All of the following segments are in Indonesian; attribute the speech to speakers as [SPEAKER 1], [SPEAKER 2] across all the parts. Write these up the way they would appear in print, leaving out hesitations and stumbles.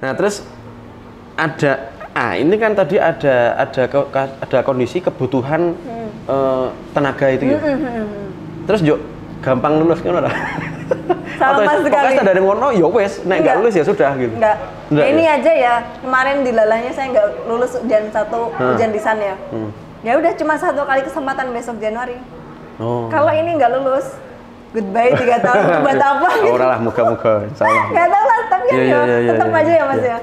[SPEAKER 1] Nah terus ada, ini kan tadi ada kondisi kebutuhan tenaga itu ya. Terus yuk gampang lulus kan ora?
[SPEAKER 2] Sama sekali.
[SPEAKER 1] Pokoknya dari ngono ya wes, nek nggak lulus ya sudah gitu.
[SPEAKER 2] Enggak. Ini aja ya, kemarin di lalanya saya nggak lulus ujian ujian lisan ya. Ya udah cuma 1 kali kesempatan besok Januari. Kalau ini nggak lulus, goodbye 3 tahun buat apa gitu.
[SPEAKER 1] Ora lah, moga-moga insyaallah.
[SPEAKER 2] Nggak tahu lah, tapi kan tetap aja ya Mas ya.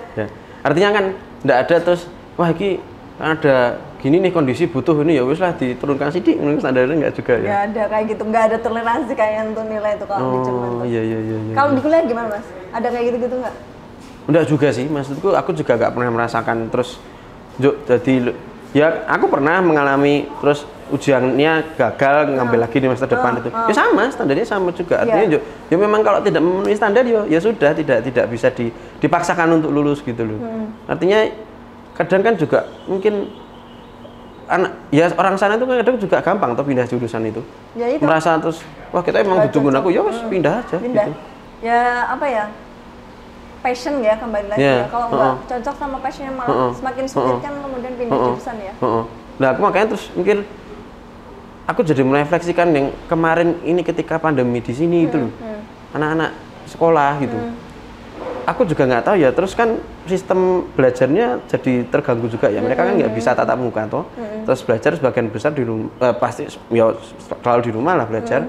[SPEAKER 1] Artinya kan nggak ada terus, wah ini ada gini nih kondisi butuh ini ya wis lah diturunkan sidik, standarnya nggak juga ya?
[SPEAKER 2] Nggak ada kayak gitu, nggak ada toleransi kayak untuk nilai itu kalau di Jerman.
[SPEAKER 1] Iya.
[SPEAKER 2] Kalau di kuliah gimana Mas? Ada kayak gitu-gitu nggak?
[SPEAKER 1] Enggak juga sih, maksudku aku juga nggak pernah merasakan terus, jadi ya aku pernah mengalami terus ujiannya gagal ngambil lagi di semester depan itu, ya sama standarnya sama juga. Artinya ya memang kalau tidak memenuhi standar ya sudah tidak bisa dipaksakan untuk lulus gitu loh. Artinya kadang kan juga mungkin orang sana itu kadang juga gampang tuh pindah jurusan itu. Ya itu. Merasa terus wah kita emang ditungguin aku ya wes pindah aja gitu.
[SPEAKER 2] Ya apa ya? Passion ya kembali lagi ya. Kalau nggak cocok sama passionnya malah semakin sulit kan kemudian pindah jurusan ya.
[SPEAKER 1] Nah aku makanya terus mikir, aku jadi merefleksikan yang kemarin ini ketika pandemi di sini itu loh, anak-anak sekolah gitu. Aku juga nggak tahu ya, terus kan sistem belajarnya jadi terganggu juga ya. Mereka kan nggak bisa tatap muka toh, terus belajar sebagian besar di rumah, pasti ya selalu di rumah lah belajar.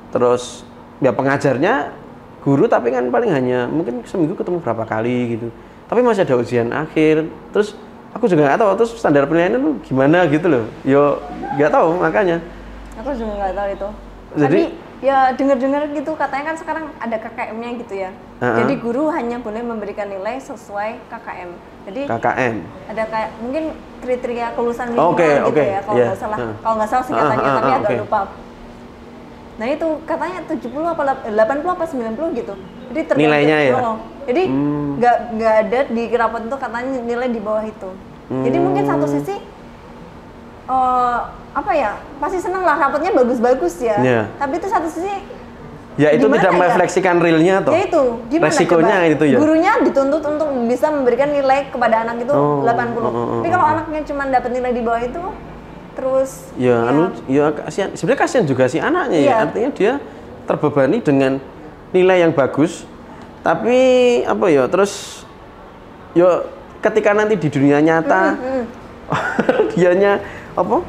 [SPEAKER 1] Terus ya pengajarnya guru tapi kan paling hanya mungkin seminggu ketemu berapa kali gitu. Tapi masih ada ujian akhir, terus aku juga nggak tahu terus standar penilaiannya tuh gimana gitu loh. Yo nggak tahu makanya. Aku
[SPEAKER 2] juga nggak tahu itu. Jadi ya dengar-dengar gitu katanya kan sekarang ada KKM-nya gitu ya. Jadi guru hanya boleh memberikan nilai sesuai KKM. Jadi KKM ada kayak mungkin kriteria kelulusan minimal gitu ya kalau nggak salah. Kalau nggak salah singkatannya tapi agak lupa. Nah itu katanya 70 apa 80 apa 90 gitu. Jadi
[SPEAKER 1] nilainya ya.
[SPEAKER 2] Jadi nggak ada di rapot itu katanya nilai di bawah itu. Jadi mungkin satu sisi apa ya, pasti seneng lah rapotnya bagus-bagus ya. Tapi itu satu sisi
[SPEAKER 1] ya itu tidak merefleksikan realnya toh.
[SPEAKER 2] Ya itu, gimana
[SPEAKER 1] resikonya
[SPEAKER 2] coba?
[SPEAKER 1] Itu ya.
[SPEAKER 2] Gurunya dituntut untuk bisa memberikan nilai kepada anak itu 80. Tapi kalau anaknya cuma dapat nilai di bawah itu terus
[SPEAKER 1] ya kasihan. Sebenarnya kasihan juga si anaknya ya. Artinya dia terbebani dengan nilai yang bagus. Tapi apa ya, terus ya ketika nanti di dunia nyata dianya apa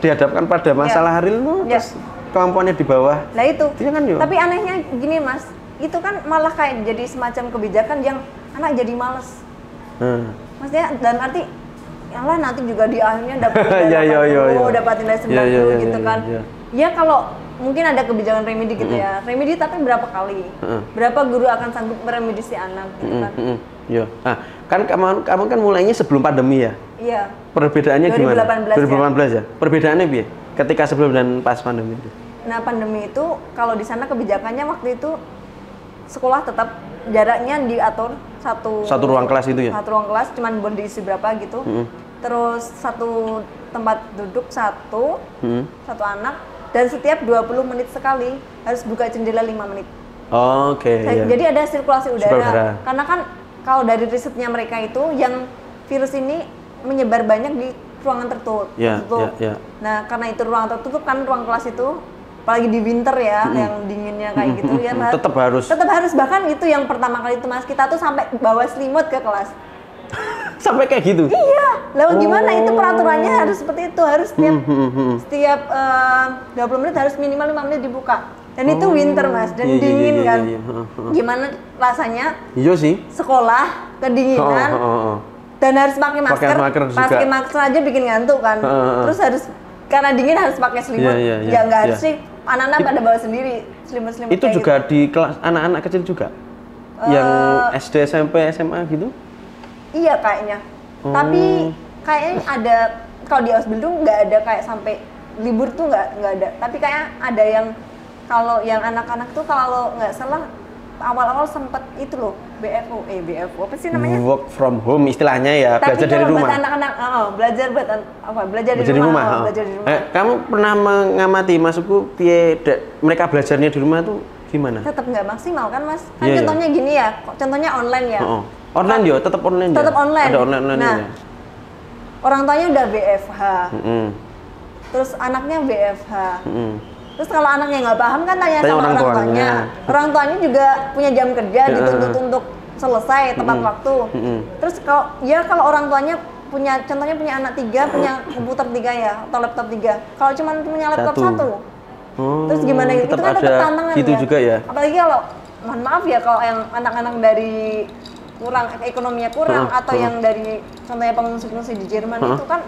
[SPEAKER 1] dihadapkan pada masalah real terus kemampuannya di bawah.
[SPEAKER 2] Nah itu.
[SPEAKER 1] Kan,
[SPEAKER 2] tapi anehnya gini Mas, itu kan malah kayak jadi semacam kebijakan yang anak jadi males. Maksudnya dalam arti Allah nanti juga di akhirnya dapat dapat nilai 90 gitu kan. Ya kalau mungkin ada kebijakan remedi gitu ya. Remedi tapi berapa kali? Berapa guru akan sanggup meremedi si anak gitu kan.
[SPEAKER 1] Nah, kan kamu kan mulainya sebelum pandemi ya?
[SPEAKER 2] Iya.
[SPEAKER 1] Perbedaannya
[SPEAKER 2] 2018
[SPEAKER 1] gimana? 2018 ya? Perbedaannya biar ketika sebelum dan pas pandemi itu?
[SPEAKER 2] Nah pandemi itu kalau di sana kebijakannya waktu itu sekolah tetap jaraknya diatur satu
[SPEAKER 1] ruang kelas itu ya?
[SPEAKER 2] Satu ruang kelas cuman boleh diisi berapa gitu. Terus satu tempat duduk satu anak dan setiap 20 menit sekali harus buka jendela 5 menit. Jadi ada sirkulasi udara. Karena kan kalau dari risetnya mereka itu yang virus ini menyebar banyak di ruangan tertutup. Nah, karena itu ruangan tertutup kan ruang kelas itu apalagi di winter ya yang dinginnya kayak gitu ya tetap harus bahkan itu yang pertama kali itu Mas kita tuh sampai bawa selimut ke kelas.
[SPEAKER 1] Sampai kayak gitu?
[SPEAKER 2] Iya. Lalu gimana itu peraturannya harus seperti itu, harus setiap 20 menit harus minimal 5 menit dibuka. Dan itu winter Mas, dan dingin kan. Gimana rasanya?
[SPEAKER 1] Iya sih.
[SPEAKER 2] Sekolah kedinginan. Dan harus pakai masker. Pakai masker aja bikin ngantuk kan. Terus harus karena dingin harus pakai selimut. Ya nggak harus sih. Anak-anak pada bawa sendiri selimut-selimut.
[SPEAKER 1] Itu juga gitu. Di kelas anak-anak kecil juga. Yang SD, SMP, SMA gitu?
[SPEAKER 2] Iya kayaknya. Tapi kayaknya ada kalau di Ausbildung nggak ada kayak sampai libur tuh nggak ada. Tapi kayak ada yang kalau yang anak-anak tuh kalau nggak salah awal-awal sempet itu loh BFO apa sih namanya? Work
[SPEAKER 1] from home istilahnya ya, belajar dari rumah.
[SPEAKER 2] Tapi anak-anak belajar di rumah.
[SPEAKER 1] Kamu pernah mengamati maksudku mereka belajarnya di rumah tuh gimana?
[SPEAKER 2] Tetap nggak maksimal kan Mas? Kan contohnya gini ya, contohnya online ya.
[SPEAKER 1] Online yo, tetap online ya.
[SPEAKER 2] Tetap online.
[SPEAKER 1] Ada online
[SPEAKER 2] Nah,
[SPEAKER 1] ya.
[SPEAKER 2] orang tuanya udah WFH. Terus anaknya WFH. Terus kalau anaknya nggak paham kan tanya sama orang tuanya. Orang tuanya juga punya jam kerja, dituntut untuk selesai tepat waktu. Terus kalau orang tuanya contohnya punya anak 3, punya komputer 3 ya, atau laptop 3. Kalau cuma punya laptop 1. Terus gimana itu kan tetap tantangan
[SPEAKER 1] gitu
[SPEAKER 2] ya.
[SPEAKER 1] Juga ya.
[SPEAKER 2] Apalagi kalau mohon maaf ya kalau yang anak-anak dari kurang ekonominya kurang atau yang dari contohnya pengungsi di Jerman itu kan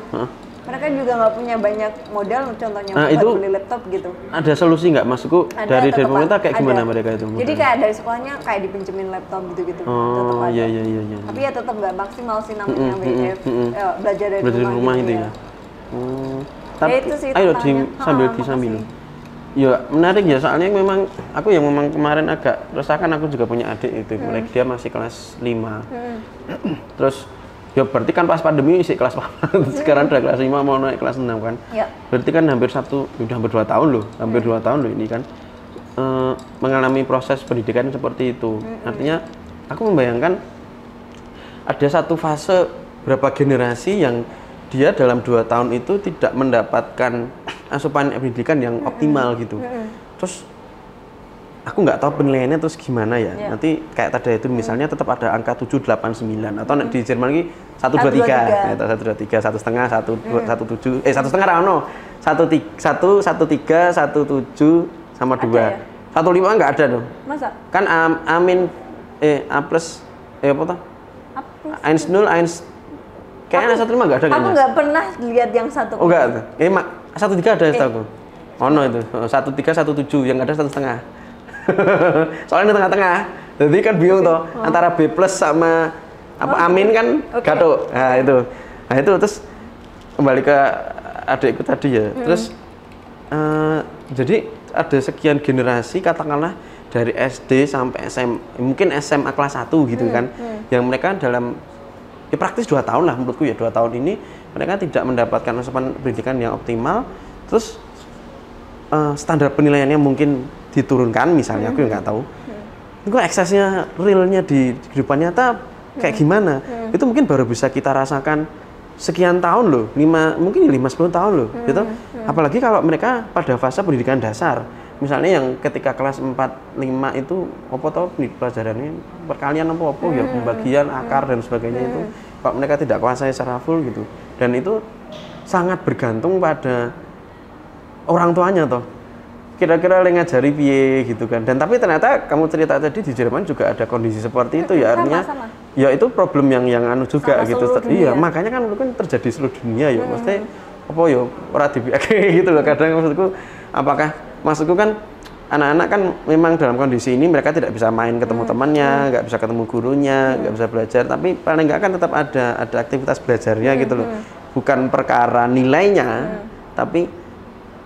[SPEAKER 2] mereka juga nggak punya banyak modal contohnya buat beli laptop gitu.
[SPEAKER 1] Ada solusi nggak maksudku dari pemerintah kayak gimana mereka itu?
[SPEAKER 2] Jadi kayak dari sekolahnya kayak dipinjemin laptop gitu-gitu.
[SPEAKER 1] Oh iya.
[SPEAKER 2] Tapi ya tetap nggak maksimal sih namanya WF belajar dari
[SPEAKER 1] rumah
[SPEAKER 2] gitu
[SPEAKER 1] itu ya. Tapi
[SPEAKER 2] ya itu sih
[SPEAKER 1] ayo sambil. Ya menarik ya soalnya memang aku yang memang kemarin agak resahkan, aku juga punya adik itu, dia masih kelas 5. Terus ya berarti kan pas pandemi isi kelas 4, sekarang udah kelas 5 mau naik kelas 6 kan. Ya. Berarti kan hampir 2 tahun loh, hampir 2 tahun loh ini kan mengalami proses pendidikan seperti itu. Artinya aku membayangkan ada satu fase berapa generasi yang dia dalam 2 tahun itu tidak mendapatkan asupan pendidikan yang optimal gitu. Terus aku nggak tahu penilaiannya terus gimana ya. Nanti kayak tadi itu misalnya tetap ada angka 7, 8, 9 atau di Jerman lagi 1, 2, 3. 1, 2, 3, 1,5, 1, 7, 1,5 rano. 1, 3, 1, 7 sama 2. Ya? 1,5 nggak ada dong.
[SPEAKER 2] Masa?
[SPEAKER 1] Kan A plus apa tuh? A+, 0, kayaknya 1,5 nggak ada kayaknya.
[SPEAKER 2] Aku nggak pernah lihat yang 1.
[SPEAKER 1] Oh nggak ada. 1,3 ada setahu. Oh no itu 1,3, 1,7 yang ada 1,5. Soalnya di tengah-tengah. Jadi kan bingung toh antara B+ sama amin kan gaduh. Nah itu terus kembali ke adikku tadi ya. Terus jadi ada sekian generasi katakanlah dari SD sampai mungkin SMA kelas 1 gitu kan. Yang mereka dalam ya praktis 2 tahun lah menurutku ya 2 tahun ini mereka tidak mendapatkan asupan pendidikan yang optimal, terus standar penilaiannya mungkin diturunkan misalnya, aku nggak tahu. Itu eksesnya realnya di kehidupan nyata kayak gimana? Itu mungkin baru bisa kita rasakan sekian tahun loh, mungkin 5-10 tahun loh, gitu. Apalagi kalau mereka pada fase pendidikan dasar, misalnya yang ketika kelas 4-5 itu apa tau pelajarannya perkalian apa ya pembagian akar dan sebagainya itu kalau mereka tidak kuasai secara full gitu, dan itu sangat bergantung pada orang tuanya toh kira-kira ngajari piye gitu kan. Dan tapi ternyata kamu cerita tadi di Jerman juga ada kondisi seperti itu ya, artinya ya itu problem yang anu juga sama gitu. Iya, makanya kan mungkin terjadi seluruh dunia ya. Maksudnya apa ya ora dibiake gitu loh kadang. Maksudku kan anak-anak kan memang dalam kondisi ini mereka tidak bisa main ketemu temannya, nggak bisa ketemu gurunya, nggak bisa belajar, tapi paling nggak kan tetap ada aktivitas belajarnya gitu loh. Bukan perkara nilainya, tapi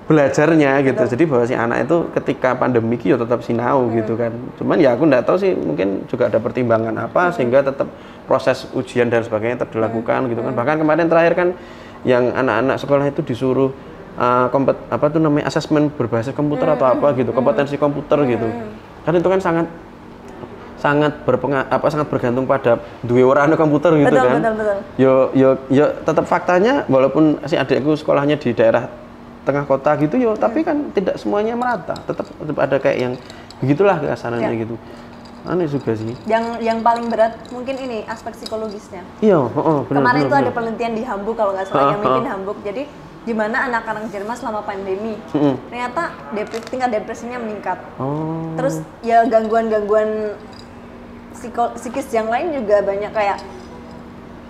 [SPEAKER 1] belajarnya gitu. Jadi bahwa si anak itu ketika pandemi ya tetap sinau gitu kan. Cuman ya aku nggak tahu sih, mungkin juga ada pertimbangan apa sehingga tetap proses ujian dan sebagainya tetap dilakukan gitu kan. Bahkan kemarin terakhir kan yang anak-anak sekolah itu disuruh asesmen berbasis komputer atau apa gitu, kompetensi komputer gitu. Kan itu kan sangat bergantung pada dua orang komputer gitu kan. Betul. Yo tetap faktanya walaupun si adikku sekolahnya di daerah tengah kota gitu tapi kan tidak semuanya merata. Tetap ada kayak yang begitulah keasarannya gitu. Aneh juga sih. Yang paling berat mungkin ini aspek psikologisnya. Iya,
[SPEAKER 2] kemarin itu ada penelitian di Hamburg kalau nggak salah, yang bikin Hamburg. Jadi di mana anak-anak Jerman selama pandemi ternyata tingkat depresinya meningkat. Terus ya gangguan-gangguan psikis yang lain juga banyak, kayak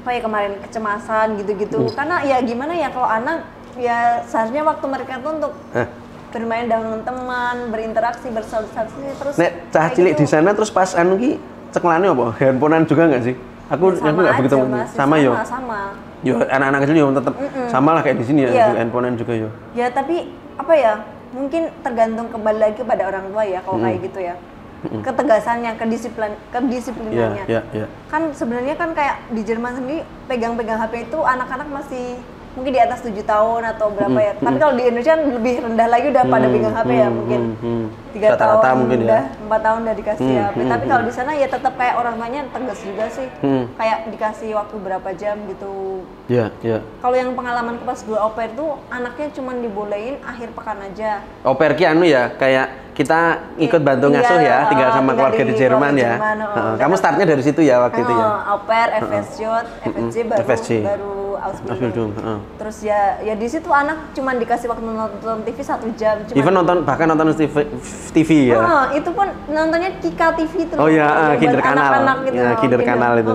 [SPEAKER 2] kemarin kecemasan gitu-gitu. Karena ya gimana ya kalau anak ya seharusnya waktu mereka tuh untuk bermain dengan teman, berinteraksi, bersosialisasi terus.
[SPEAKER 1] Nek cah cilik gitu. Di sana terus pas anu ki ceklane apa? Handphonean juga nggak sih? Aku nggak begitu sama yo. Sama. Yo anak-anak kecil yo tetap sama lah kayak di sini ya, handphonean juga yo. Ya tapi apa ya? Mungkin tergantung kembali lagi pada orang tua ya kalau kayak gitu ya. Ketegasannya, kedisiplinannya. Kan sebenarnya kan kayak di Jerman sendiri pegang-pegang HP itu anak-anak masih
[SPEAKER 2] mungkin di atas 7 tahun atau berapa ya. Tapi kalau di Indonesia kan lebih rendah lagi udah pada pegang HP ya, mungkin 3 tahun
[SPEAKER 1] mungkin
[SPEAKER 2] udah,
[SPEAKER 1] ya.
[SPEAKER 2] 4 tahun udah dikasih HP. Tapi kalau di sana ya tetap kayak orang tuanya tegas juga sih. Kayak dikasih waktu berapa jam gitu.
[SPEAKER 1] Iya, iya.
[SPEAKER 2] Kalau yang pengalaman pas gue au pair tuh anaknya cuma dibolehin akhir pekan aja.
[SPEAKER 1] Au pair ki anu ya, kayak kita ikut bantu ngasuh ya, tinggal sama keluarga di Jerman ya. Kamu startnya dari situ ya waktu itu ya.
[SPEAKER 2] Au pair, FSJ, baru Ausbildung. Terus ya di situ anak cuma dikasih waktu nonton TV 1 jam.
[SPEAKER 1] Even bahkan nonton TV ya.
[SPEAKER 2] Itu pun nontonnya Kika TV itu.
[SPEAKER 1] Oh ya, Kinder Kanal.
[SPEAKER 2] Anak-anak gitu.
[SPEAKER 1] Ya, Kinder Kanal itu.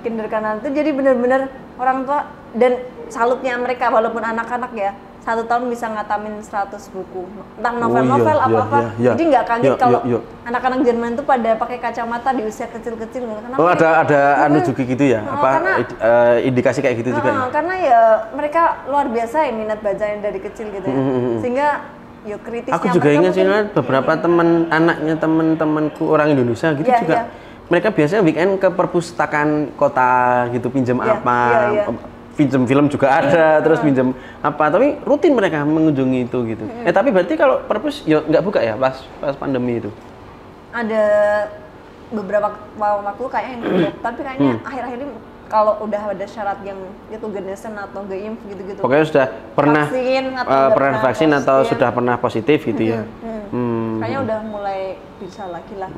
[SPEAKER 2] Kinder Kanal itu jadi benar-benar orang tua dan salutnya mereka walaupun anak-anak ya. 1 tahun bisa ngatamin 100 buku, entah novel-novel apa-apa. Jadi nggak kaget kalau anak-anak Jerman itu pada pakai kacamata di usia kecil-kecil.
[SPEAKER 1] Oh ada anu juga gitu ya? Indikasi kayak gitu juga ya?
[SPEAKER 2] Karena ya mereka luar biasa ya minat bacanya dari kecil gitu ya. Sehingga ya kritisnya.
[SPEAKER 1] Aku juga ingat sih beberapa teman anaknya teman-temanku orang Indonesia gitu juga. Mereka biasanya weekend ke perpustakaan kota gitu pinjam pinjam film juga ada, terus pinjam apa, tapi rutin mereka mengunjungi itu gitu. Tapi berarti kalau perpus ya nggak buka ya pas pandemi itu?
[SPEAKER 2] Ada beberapa waktu kayaknya yang tutup, tapi kayaknya akhir-akhir ini kalau udah ada syarat yang itu Genesen atau geimpf gitu-gitu.
[SPEAKER 1] Pokoknya sudah pernah vaksin atau sudah pernah positif gitu ya.
[SPEAKER 2] Kayaknya udah mulai bisa lagi lah.